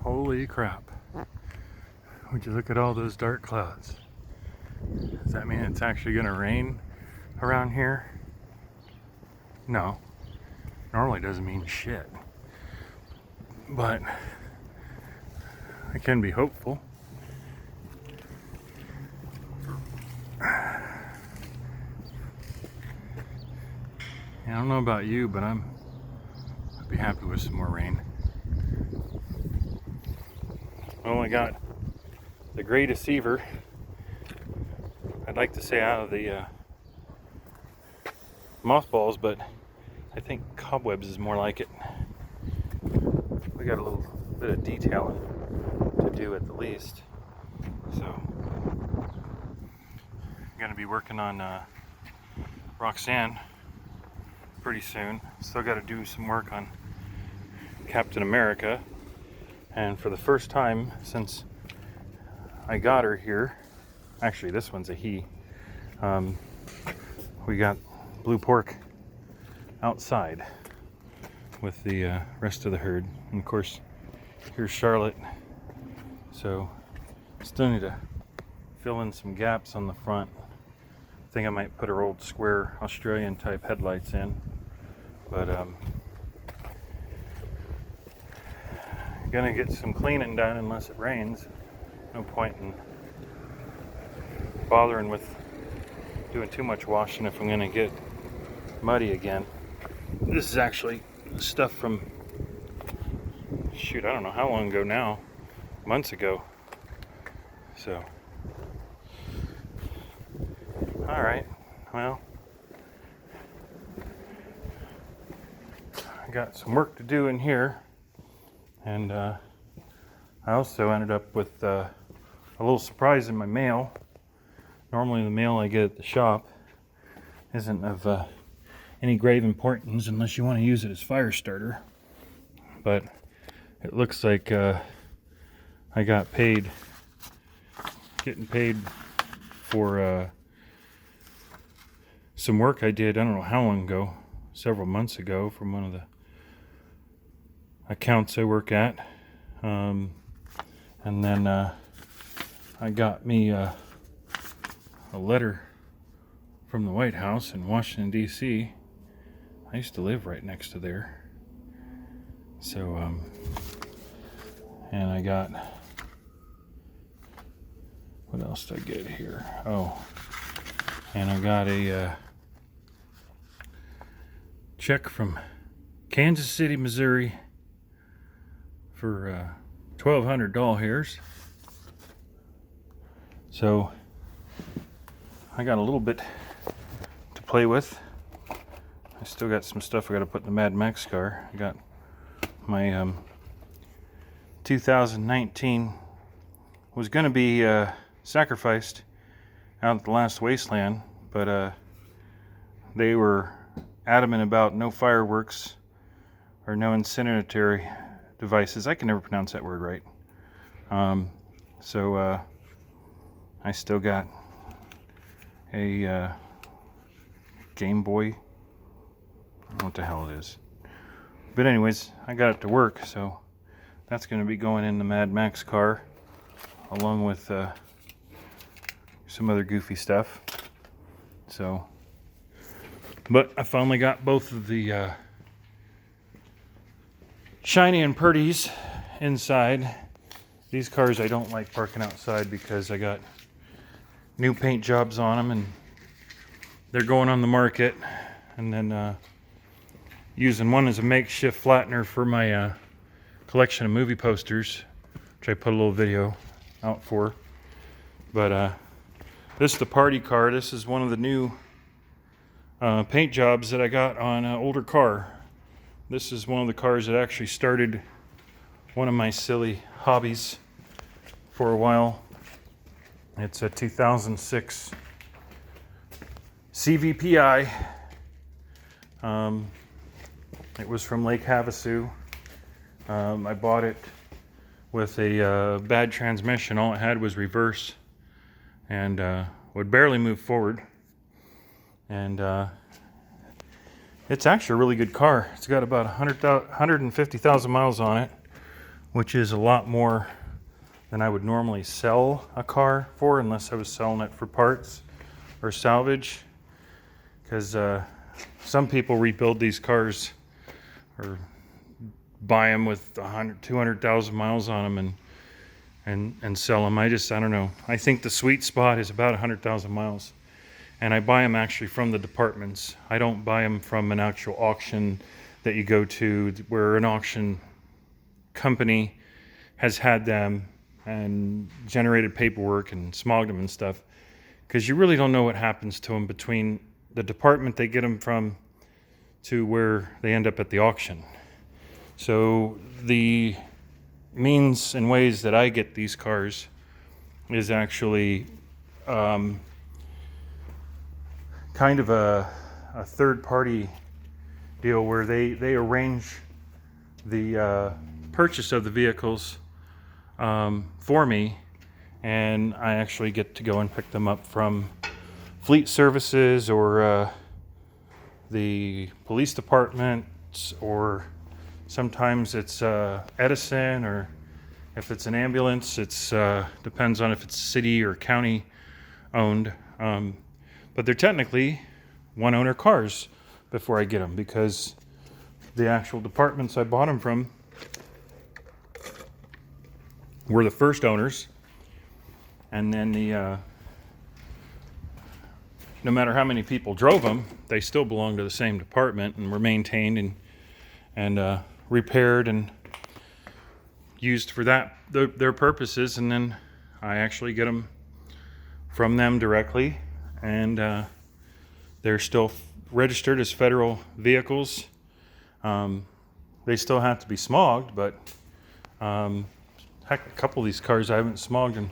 Holy crap. Would you look at all those dark clouds? Does that mean it's actually going to rain around here? No. Normally doesn't mean shit. But I can be hopeful. I don't know about you, but I'd be happy with some more rain. Well, I got the gray deceiver. I'd like to say out of the mothballs, but I think cobwebs is more like it. We got a little bit of detailing to do at the least. So I'm gonna be working on Roxanne pretty soon. Still got to do some work on Captain America, and for the first time since I got her here, actually this one's a he, we got blue pork outside with the rest of the herd, and of course here's Charlotte. So still need to fill in some gaps on the front. I think I might put her old square Australian type headlights in, but gonna get some cleaning done unless it rains. No point in bothering with doing too much washing if I'm gonna get muddy again. This is actually stuff from, shoot, I don't know how long ago now, months ago. So, all right, well, I got some work to do in here, and I also ended up with a little surprise in my mail. Normally the mail I get at the shop isn't of any grave importance unless you want to use it as fire starter, but it looks like I got getting paid for some work I did, I don't know how long ago, several months ago, from one of the accounts I work at. And then I got me a letter from the White House in Washington, D.C. I used to live right next to there. So, and I got, what else did I get here? Oh, and I got a check from Kansas City, Missouri for 1,200 doll hairs. So I got a little bit to play with. I still got some stuff I got to put in the Mad Max car. I got my 2019 was going to be sacrificed out at the last wasteland, but they were adamant about no fireworks or no incendiary devices. I can never pronounce that word right. So I still got a Game Boy. I don't know what the hell it is. But anyways, I got it to work, so that's going to be going in the Mad Max car, along with some other goofy stuff. So, but I finally got both of the shiny and purties inside. These cars I don't like parking outside because I got new paint jobs on them, and they're going on the market. And then using one as a makeshift flattener for my collection of movie posters, which I put a little video out for. But this is the party car. This is one of the new paint jobs that I got on an older car. This is one of the cars that actually started one of my silly hobbies for a while. It's a 2006 CVPI. It was from Lake Havasu. I bought it with a bad transmission. All it had was reverse, and would barely move forward. And it's actually a really good car. It's got about 150,000 miles on it, which is a lot more than I would normally sell a car for unless I was selling it for parts or salvage. Because some people rebuild these cars or buy them with 100, 200,000 miles on them and sell them. I don't know. I think the sweet spot is about 100,000 miles. And I buy them actually from the departments. I don't buy them from an actual auction that you go to where an auction company has had them and generated paperwork and smogged them and stuff. Because you really don't know what happens to them between the department they get them from to where they end up at the auction. So the means and ways that I get these cars is actually kind of a third-party deal where they arrange the purchase of the vehicles for me, and I actually get to go and pick them up from fleet services or the police department, or sometimes it's Edison, or if it's an ambulance, it's depends on if it's city or county owned. But they're technically one-owner cars before I get them, because the actual departments I bought them from were the first owners, and then no matter how many people drove them, they still belong to the same department and were maintained and repaired and used for their purposes. And then I actually get them from them directly, and they're still registered as federal vehicles. They still have to be smogged, but heck, a couple of these cars I haven't smogged in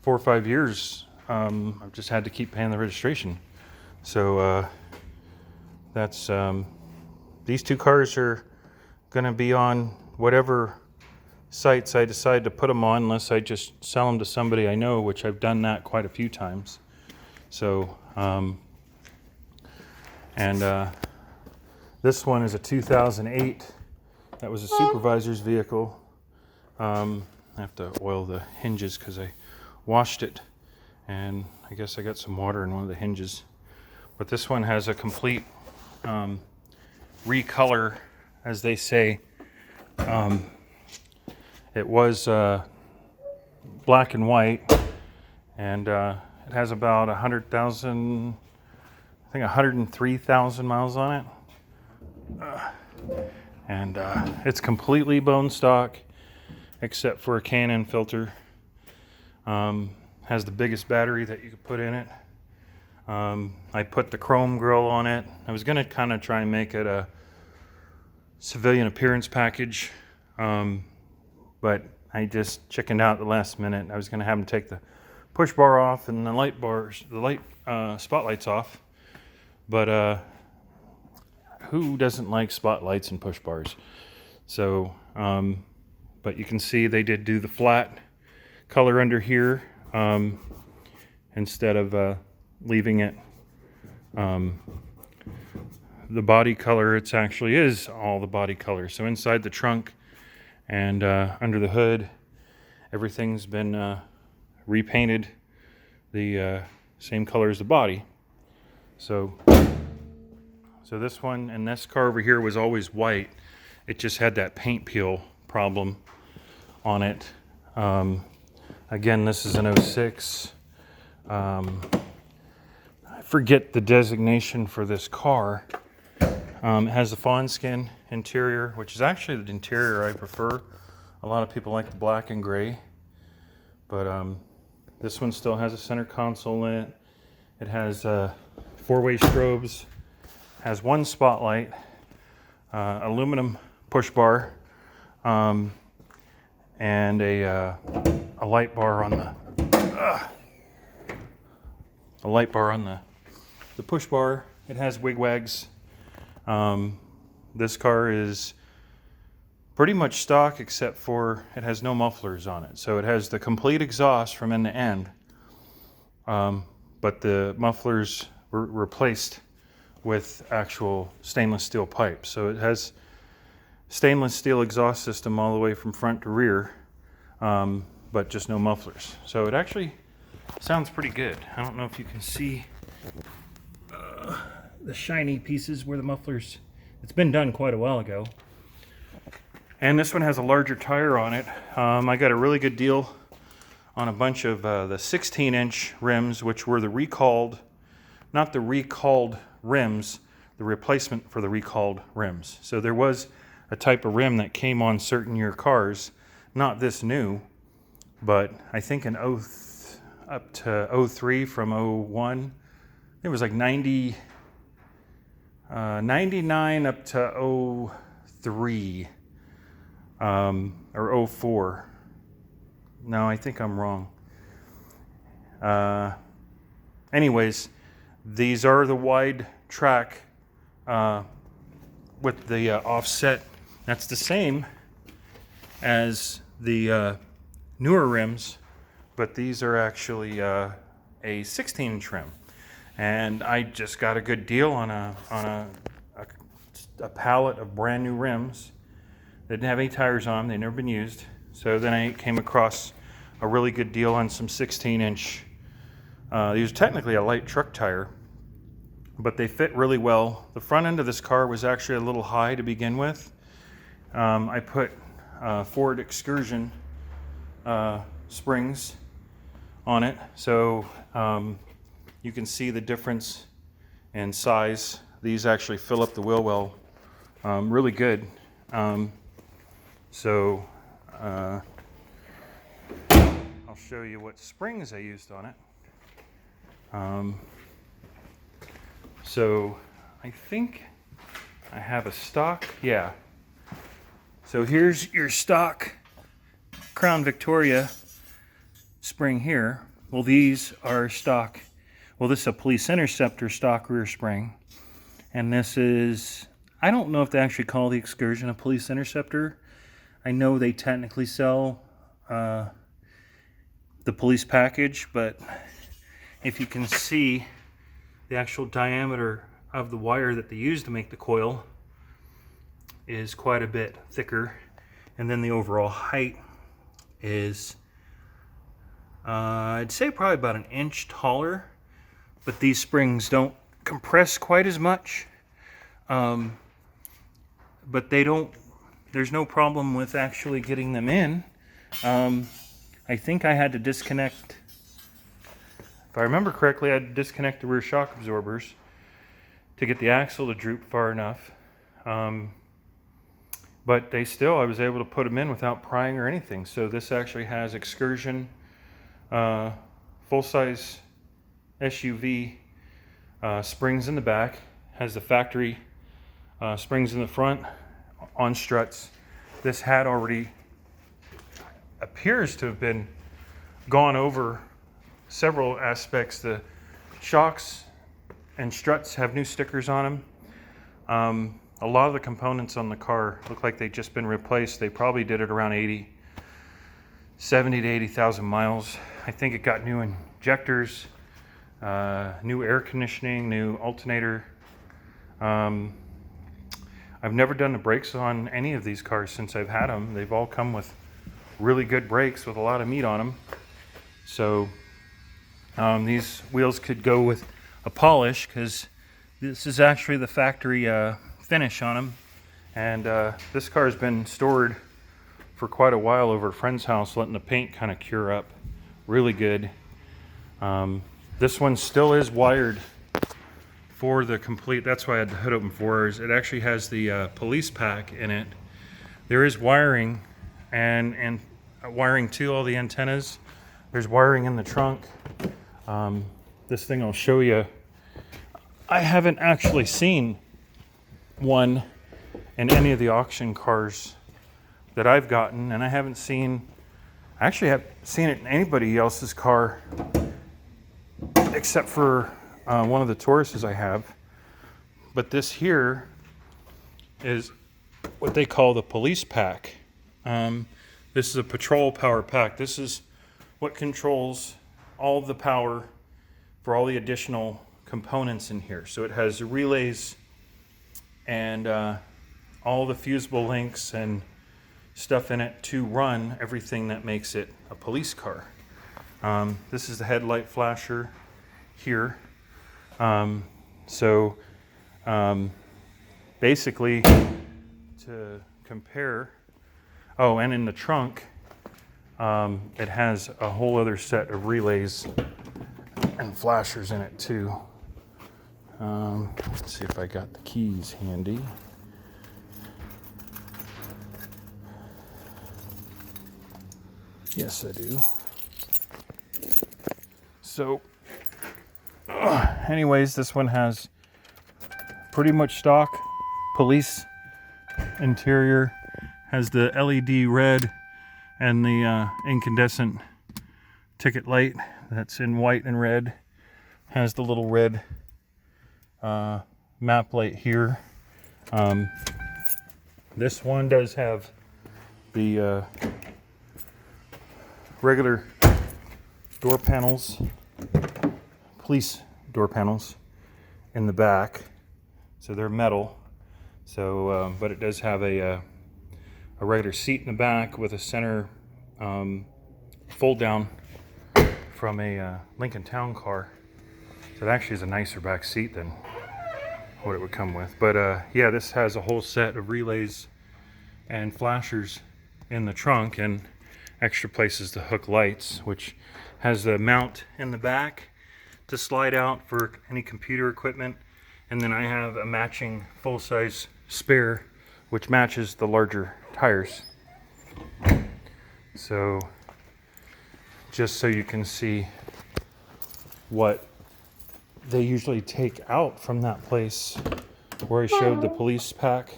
4 or 5 years. I've just had to keep paying the registration. So that's these two cars are going to be on whatever sites I decide to put them on, unless I just sell them to somebody I know, which I've done that quite a few times. So this one is a 2008. That was a supervisor's vehicle. I have to oil the hinges because I washed it, and I guess I got some water in one of the hinges. But this one has a complete recolor, as they say. It was black and white, and it has about 100,000, I think 103,000 miles on it. And it's completely bone stock, except for a Canon filter. Has the biggest battery that you could put in it. I put the chrome grille on it. I was going to kind of try and make it a civilian appearance package, but I just chickened out at the last minute. I was going to have them take the push bar off and the light spotlights off, but who doesn't like spotlights and push bars? So, but you can see they did do the flat color under here, instead of leaving it the body color. It actually is all the body color. So inside the trunk and under the hood, everything's been repainted the same color as the body. So this one and this car over here was always white. It just had that paint peel problem on it. Again, this is an 06. I forget the designation for this car. It has the fawn skin interior, which is actually the interior I prefer. A lot of people like the black and gray, but this one still has a center console in it. It has 4-way strobes, has one spotlight, aluminum push bar, and a light bar on the push bar. It has wigwags. This car is pretty much stock, except for it has no mufflers on it. So it has the complete exhaust from end to end, but the mufflers were replaced with actual stainless steel pipes. So it has stainless steel exhaust system all the way from front to rear, but just no mufflers. So it actually sounds pretty good. I don't know if you can see the shiny pieces where the mufflers, it's been done quite a while ago. And this one has a larger tire on it. I got a really good deal on a bunch of the 16-inch rims, which were the recalled, not the recalled rims, the replacement for the recalled rims. So there was a type of rim that came on certain year cars, not this new, but I think in up to 03 from 01, it was like 99 up to 03 or 04. No, I think I'm wrong. Anyways, these are the wide track with the offset. That's the same as the newer rims, but these are actually a 16-inch rim. And I just got a good deal on a pallet of brand new rims. They didn't have any tires on them, they'd never been used. So then I came across a really good deal on some 16-inch. These are technically a light truck tire, but they fit really well. The front end of this car was actually a little high to begin with. I put Ford Excursion springs on it, so you can see the difference in size. These actually fill up the wheel well really good. So I'll show you what springs I used on it. So I think I have a stock, yeah. So here's your stock Crown Victoria spring here. Well, these are stock. Well, this is a Police Interceptor stock rear spring. And this is, I don't know if they actually call the Excursion a Police Interceptor. I know they technically sell the police package, but if you can see the actual diameter of the wire that they use to make the coil is quite a bit thicker, and then the overall height is I'd say probably about an inch taller, but these springs don't compress quite as much, but they don't, there's no problem with actually getting them in. I think I had to disconnect, if I remember correctly, I had to disconnect the rear shock absorbers to get the axle to droop far enough. But they still, I was able to put them in without prying or anything. So this actually has Excursion full-size SUV springs in the back, has the factory springs in the front on struts. This had already appears to have been gone over several aspects. The shocks and struts have new stickers on them. A lot of the components on the car look like they've just been replaced. They probably did it around 70 to 80,000 miles. I think it got new injectors, new air conditioning, new alternator. I've never done the brakes on any of these cars since I've had them. They've all come with really good brakes with a lot of meat on them. So these wheels could go with a polish, because this is actually the factory finish on them. And this car has been stored for quite a while over a friend's house, letting the paint kind of cure up really good. This one still is wired for the complete, that's why I had the hood open for, is it actually has the police pack in it. There is wiring and wiring to all the antennas. There's wiring in the trunk. This thing I'll show you. I haven't actually seen one in any of the auction cars that I've gotten, and I haven't seen, actually haven't seen it in anybody else's car except for one of the Tauruses I have. But this here is what they call the police pack. This is a patrol power pack. This is what controls all of the power for all the additional components in here. So it has relays and all the fusible links and stuff in it to run everything that makes it a police car. This is the headlight flasher here. Basically, to compare, oh, and in the trunk, it has a whole other set of relays and flashers in it too. Let's see if I got the keys handy. Yes, I do. So, anyways, this one has pretty much stock police interior. Has the LED red and the incandescent ticket light that's in white and red. Has the little red map light here. This one does have the regular door panels, police door panels in the back. So they're metal. So, but it does have a regular seat in the back with a center fold down from a Lincoln Town car. So it actually is a nicer back seat than what it would come with. But yeah, this has a whole set of relays and flashers in the trunk and extra places to hook lights, which has the mount in the back to slide out for any computer equipment. And then I have a matching full-size spare which matches the larger tires. So just so you can see what they usually take out from that place where I showed the police pack.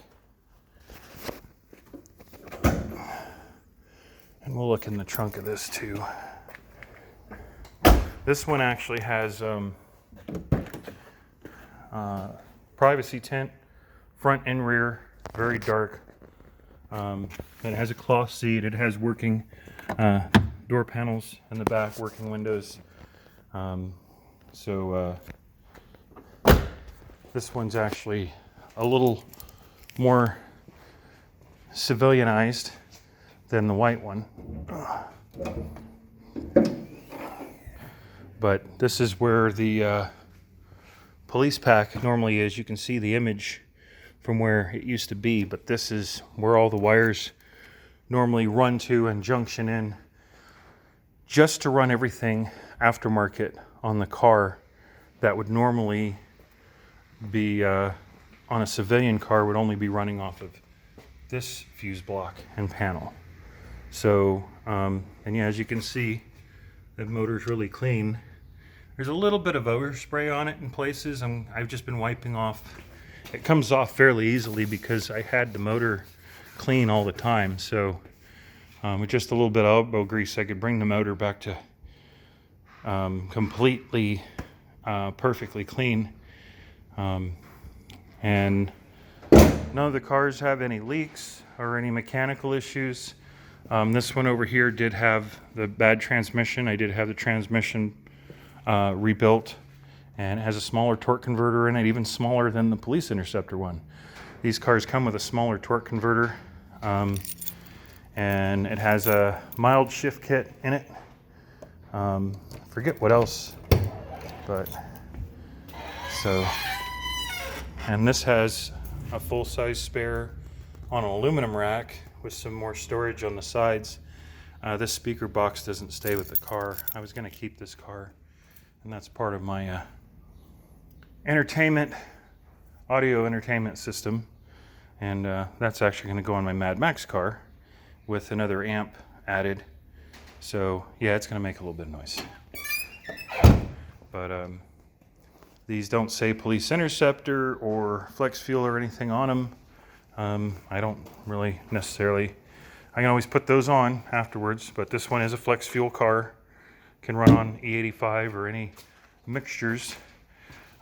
And we'll look in the trunk of this too. This one actually has privacy tint, front and rear, very dark. It has a cloth seat. It has working door panels in the back, working windows. This one's actually a little more civilianized than the white one. But this is where the police pack normally is. You can see the image from where it used to be, but this is where all the wires normally run to and junction in, just to run everything aftermarket on the car that would normally be on a civilian car, would only be running off of this fuse block and panel. So, and yeah, as you can see, the motor's really clean. There's a little bit of overspray on it in places. I've just been wiping off. It comes off fairly easily because I had the motor clean all the time. So with just a little bit of elbow grease, I could bring the motor back to completely, perfectly clean. And none of the cars have any leaks or any mechanical issues. This one over here did have the bad transmission. I did have the transmission rebuilt, and it has a smaller torque converter in it, even smaller than the Police Interceptor one. These cars come with a smaller torque converter, and it has a mild shift kit in it. Forget what else, but so, and this has a full-size spare on an aluminum rack with some more storage on the sides. This speaker box doesn't stay with the car. I was going to keep this car, and that's part of my audio entertainment system, and that's actually going to go on my Mad Max car with another amp added. So yeah, it's going to make a little bit of noise. But these don't say Police Interceptor or Flex Fuel or anything on them. I don't really necessarily, I can always put those on afterwards, but this one is a Flex Fuel car. Can run on E85 or any mixtures.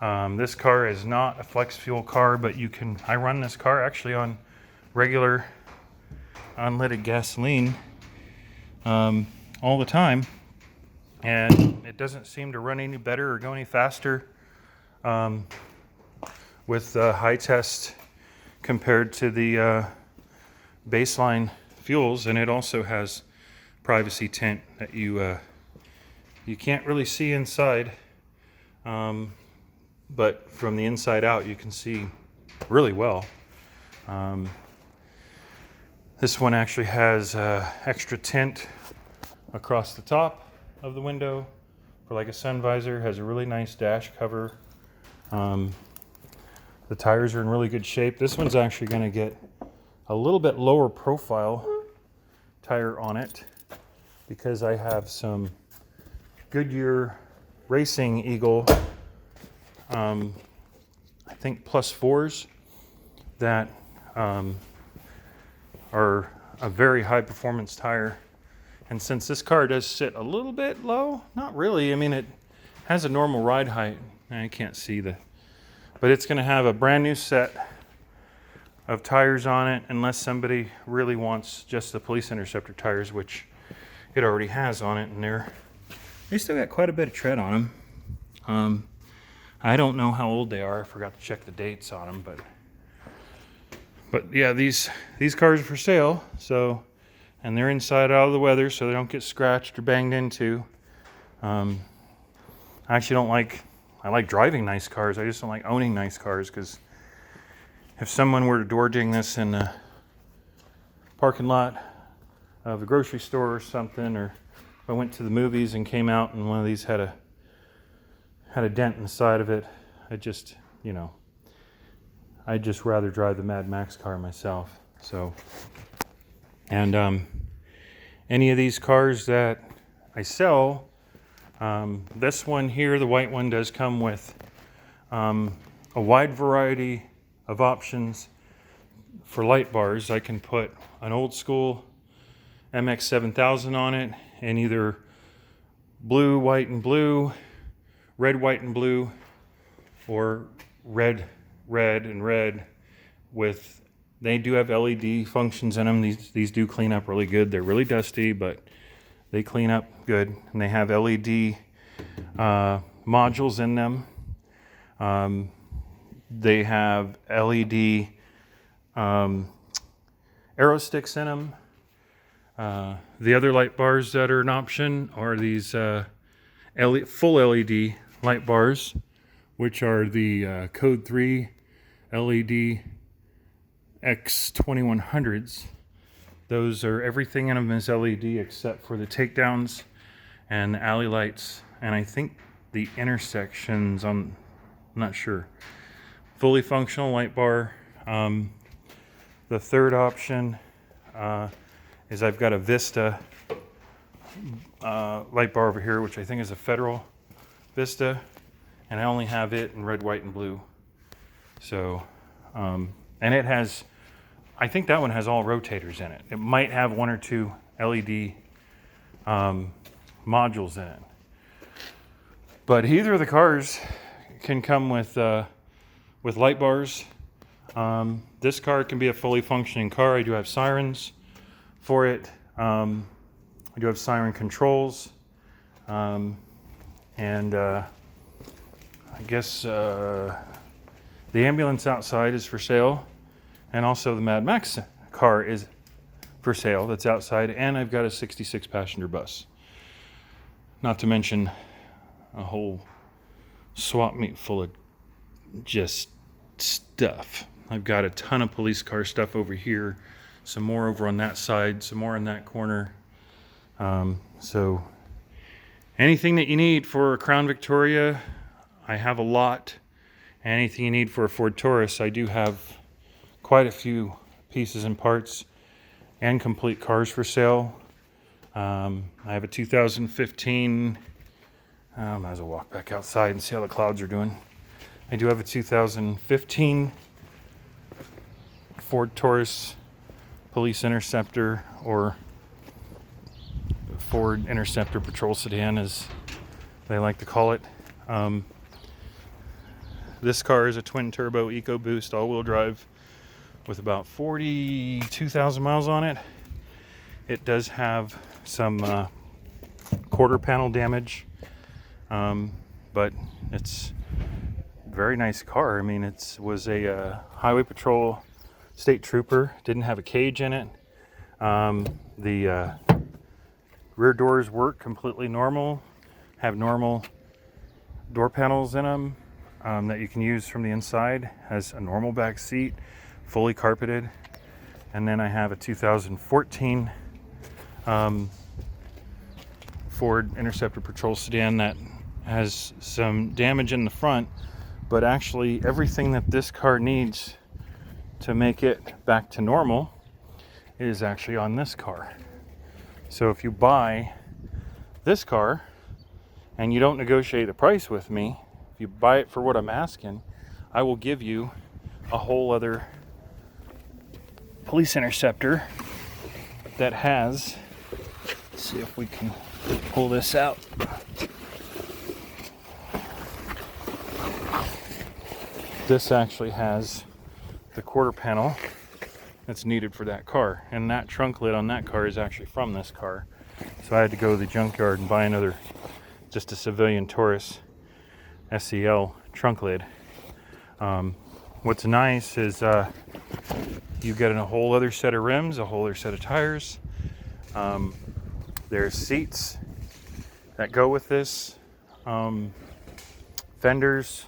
This car is not a Flex Fuel car, but I run this car actually on regular unleaded gasoline all the time, and it doesn't seem to run any better or go any faster with high test compared to the baseline fuels, and it also has privacy tint that you can't really see inside, but from the inside out you can see really well. This one actually has extra tint across the top of the window for like a sun visor. Has a really nice dash cover. The tires are in really good shape. This one's actually going to get a little bit lower profile tire on it because I have some Goodyear Racing Eagle, I think +4s that are a very high performance tire. And since this car does sit a little bit low, not really, I mean it has a normal ride height. I can't see but it's going to have a brand new set of tires on it, unless somebody really wants just the Police Interceptor tires, which it already has on it, and they still got quite a bit of tread on them. I don't know how old they are. I forgot to check the dates on them, but yeah, these cars are for sale. So, and they're inside out of the weather, so they don't get scratched or banged into. I actually don't like. I like driving nice cars. I just don't like owning nice cars, because if someone were to door ding this in the parking lot of a grocery store or something, or if I went to the movies and came out and one of these had a dent in the side of it, I'd just rather drive the Mad Max car myself. So, and any of these cars that I sell, this one here, the white one, does come with a wide variety of options for light bars. I can put an old school MX7000 on it in either blue, white, and blue, red, white, and blue, or red, red, and red. They do have LED functions in them. These do clean up really good. They're really dusty, but they clean up good, and they have LED modules in them. They have LED arrow sticks in them. The other light bars that are an option are these full LED light bars, which are the Code 3 LED X2100s. Those are, everything in them is LED except for the takedowns and the alley lights, and I think the intersections, I'm not sure. Fully functional light bar. The third option is I've got a Vista light bar over here, which I think is a Federal Vista, and I only have it in red, white, and blue. So, and it has, I think that one has all rotators in it. It might have one or two LED modules in it. But either of the cars can come with light bars. This car can be a fully functioning car. I do have sirens for it. I do have siren controls. And I guess the ambulance outside is for sale. And also the Mad Max car is for sale that's outside. And I've got a 66 passenger bus. Not to mention a whole swap meet full of just stuff. I've got a ton of police car stuff over here, some more over on that side, some more in that corner. So anything that you need for a Crown Victoria, I have a lot. Anything you need for a Ford Taurus, I do have quite a few pieces and parts and complete cars for sale. I have a 2015, I might as well walk back outside and see how the clouds are doing. I do have a 2015 Ford Taurus Police Interceptor, or Ford Interceptor Patrol Sedan as they like to call it. This car is a twin turbo EcoBoost all-wheel drive with about 42,000 miles on it. It does have some quarter panel damage, but it's a very nice car. I mean, it was a highway patrol State Trooper. Didn't have a cage in it. The rear doors work completely normal. Have normal door panels in them that you can use from the inside. Has a normal back seat, fully carpeted. And then I have a 2014 Ford Interceptor Patrol sedan that has some damage in the front, but actually everything that this car needs to make it back to normal is actually on this car. So if you buy this car and you don't negotiate the price with me, if you buy it for what I'm asking, I will give you a whole other police interceptor that has, let's see if we can pull this out. This actually has the quarter panel that's needed for that car, and that trunk lid on that car is actually from this car. So I had to go to the junkyard and buy another, just a civilian Taurus SEL trunk lid. What's nice is you get a whole other set of rims, a whole other set of tires. There's seats that go with this, fenders,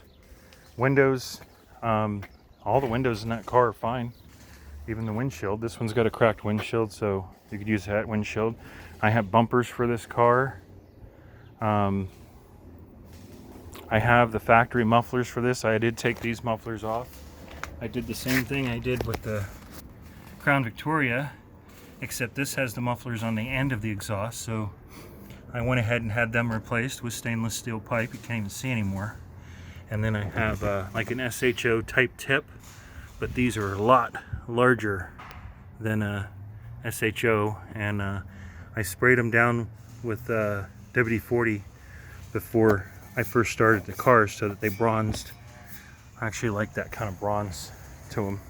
windows. All the windows in that car are fine, even the windshield. This one's got a cracked windshield, so you could use that windshield. I have bumpers for this car. I have the factory mufflers for this. I did take these mufflers off. I did the same thing I did with the Crown Victoria, except this has the mufflers on the end of the exhaust, so I went ahead and had them replaced with stainless steel pipe. You can't even see anymore. And then I have like an SHO type tip, but these are a lot larger than a SHO, and I sprayed them down with WD-40 before I first started the car so that they bronzed. I actually like that kind of bronze to them.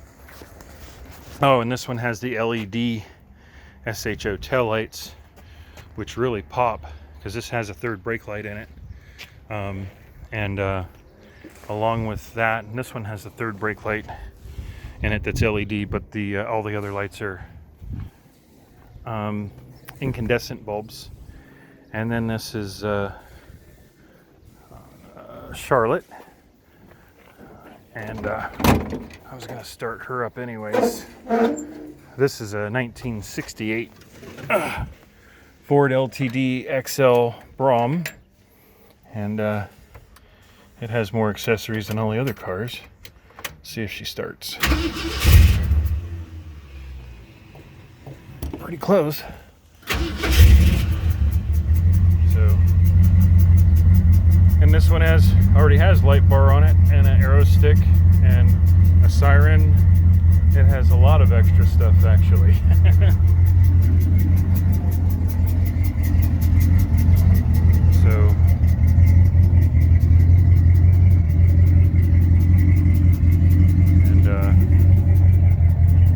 Oh, and this one has the LED SHO tail lights, which really pop because this has a third brake light in it. Along with that, and this one has a third brake light in it that's LED, but all the other lights are incandescent bulbs. And then this is Charlotte, and I was going to start her up anyways. This is a 1968 Ford LTD XL Brom, and it has more accessories than all the other cars. Let's see if she starts. Pretty close. So, and this one already has light bar on it, and an arrow stick, and a siren. It has a lot of extra stuff actually. So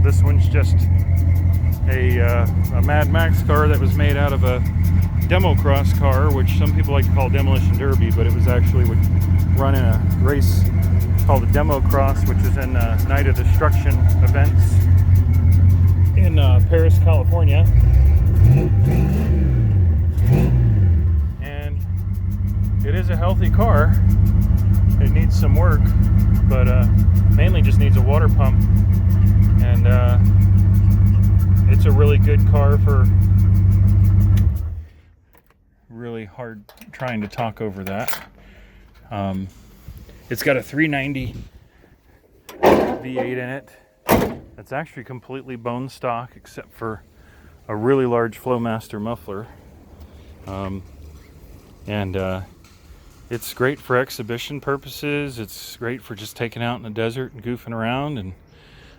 this one's just a Mad Max car that was made out of a demo cross car, which some people like to call Demolition Derby, but it was actually would run in a race called the Demo Cross, which is in Night of Destruction events in Paris, California. And it is a healthy car. It needs some work, but mainly just needs a water pump. And it's a really good car for really hard trying to talk over that. It's got a 390 V8 in it. It's actually completely bone stock except for a really large Flowmaster muffler. It's great for exhibition purposes. It's great for just taking out in the desert and goofing around, and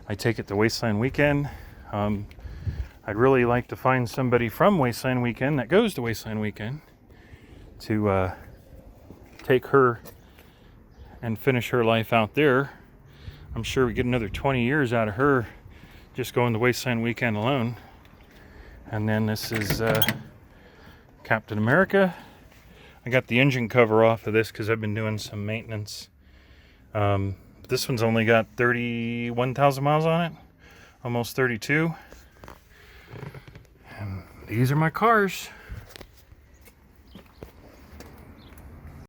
I take it to Wasteland Weekend. I'd really like to find somebody from Wasteland Weekend that goes to Wasteland Weekend to take her and finish her life out there. I'm sure we get another 20 years out of her just going to Wasteland Weekend alone. And then this is Captain America. I got the engine cover off of this because I've been doing some maintenance. This one's only got 31,000 miles on it. almost 32. And these are my cars.